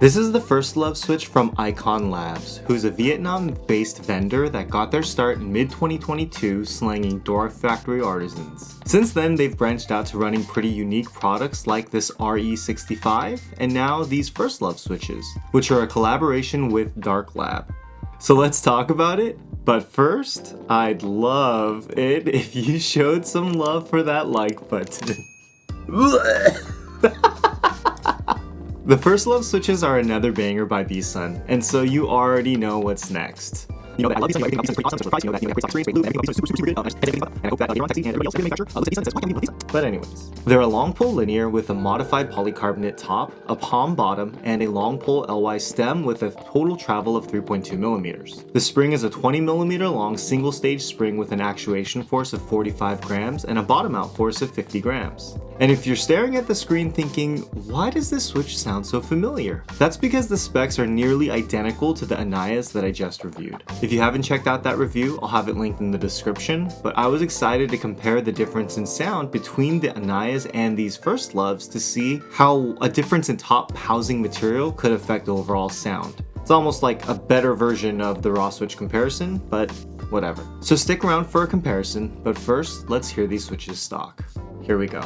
This is the First Love switch from ICONLABS, who's a Vietnam-based vendor that got their start in mid-2022 slanging door factory artisans. Since then, they've branched out to running pretty unique products like this RE65 and now these First Love switches, which are a collaboration with Dark Lab. So let's talk about it. But first, I'd love it if you showed some love for that like button. The First Love switches are another banger by B-Sun, and so you already know what's next. You know that I love B-Sun, you know everything about B-Sun is pretty awesome, you know that, you know, that great stock experience, great loop, everything about B-Sun is super good, and I hope that later on Taxi and everybody else, every manufacturer, looks at B-Sun and says, why can't we love B-Sun? But anyways, they're a long pole linear with a modified polycarbonate top, a palm bottom, and a long pole LY stem with a total travel of 3.2 millimeters. The spring is a 20 millimeter long single stage spring with an actuation force of 45 grams and a bottom out force of 50 grams. And if you're staring at the screen thinking, why does this switch sound so familiar? That's because the specs are nearly identical to the Aniyas that I just reviewed. If you haven't checked out that review, I'll have it linked in the description, but I was excited to compare the difference in sound between the Aniyas and these First Loves to see how a difference in top housing material could affect overall sound. It's almost like a better version of the raw switch comparison, but whatever. So stick around for a comparison, but first, let's hear these switches stock. Here we go.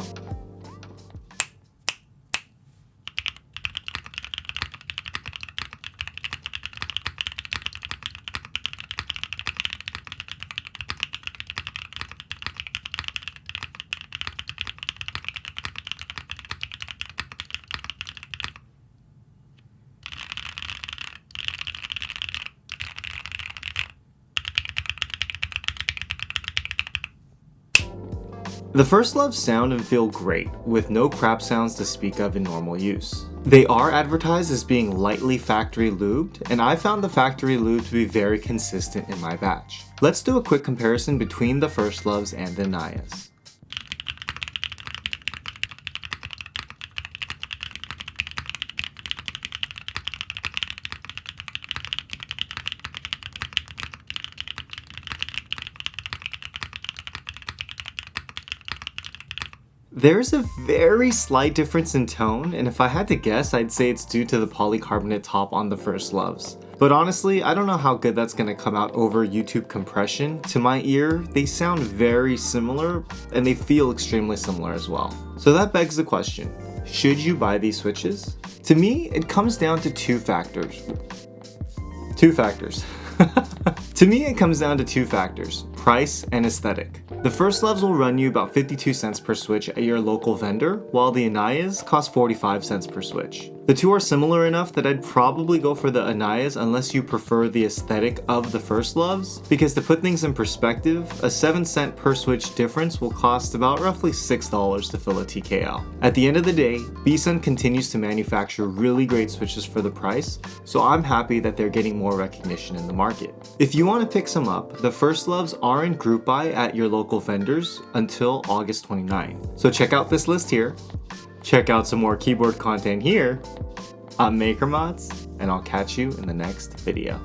The First Love sound and feel great, with no crap sounds to speak of in normal use. They are advertised as being lightly factory lubed, and I found the factory lube to be very consistent in my batch. Let's do a quick comparison between the First Loves and the Aniyas. There's a very slight difference in tone, and if I had to guess, I'd say it's due to the polycarbonate top on the First Loves. But honestly, I don't know how good that's gonna come out over YouTube compression. To my ear, they sound very similar, and they feel extremely similar as well. So that begs the question, should you buy these switches? To me, it comes down to two factors. To me, it comes down to two factors, price and aesthetic. The First Loves will run you about 52 cents per switch at your local vendor, while the Aniyas cost 45 cents per switch. The two are similar enough that I'd probably go for the Aniyas unless you prefer the aesthetic of the First Loves, because to put things in perspective, a 7 cent per switch difference will cost about roughly $6 to fill a TKL. At the end of the day, B-Sun continues to manufacture really great switches for the price, so I'm happy that they're getting more recognition in the market. If you want to pick some up, the First Loves are in group buy at your local vendors until August 29. So check out this list here, check out some more keyboard content here. I'm MakerMods, and I'll catch you in the next video.